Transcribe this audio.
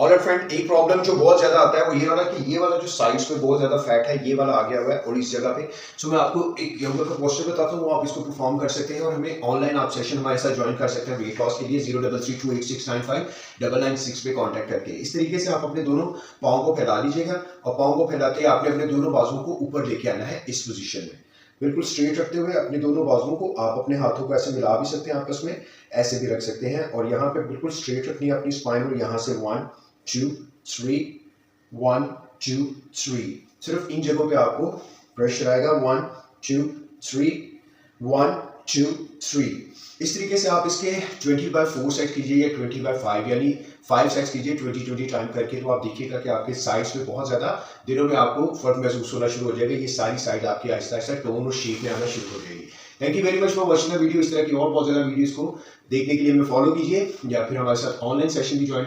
Alright friend, एक problem जो बहुत ज्यादा आता है वो ये वाला कि ये वाला जो साइड्स पे बहुत ज्यादा फैट है ये वाला आ गया हुआ है और इस जगह पे। सो मैं आपको एक योगा का पोस्टर बताता हूँ, वो आप इसको परफॉर्म कर सकते हैं और हमें ऑनलाइन आप सेशन हमारे साथ ज्वाइन कर सकते हैं वेट लॉस के लिए 0332869599 पे कांटेक्ट करके। इस तरीके से आप अपने दोनों पाँव को फैला लीजिएगा और पाँव को फैला के आपने अपने दोनों बाजुओं को ऊपर लेके आना है इस पोजीशन में, बिल्कुल स्ट्रेट रखते हुए अपने दोनों बाजुओं को। आप अपने हाथों को ऐसे मिला भी सकते हैं आपस में, ऐसे भी रख सकते हैं और यहाँ पे बिल्कुल स्ट्रेट रखनी है अपनी स्पाइन और यहाँ से 1 2 3 1 2 3 सिर्फ इन जगहों पे आपको प्रेशर आएगा 1 2 3 1 2 3। इस तरीके से आप इसके 20/4 सेट कीजिए या 20/5 यानी 5 सेट्स कीजिए 20-20 टाइम करके, तो आप देखिएगा कि आपके साइड्स में बहुत ज़्यादा दिनों में आपको फर्क महसूस होना शुरू हो जाएगा। ये सारी साइड आपकी आहिस्ता आहिस्ता टोन और शेप में आना शुरू हो जाएगी। Thank you very much for watching the video. इस तरह की और बहुत ज़्यादा वीडियोज़ को देखने के लिए हमें फॉलो कीजिए या फिर हमारे साथ ऑनलाइन सेशन भी ज्वाइन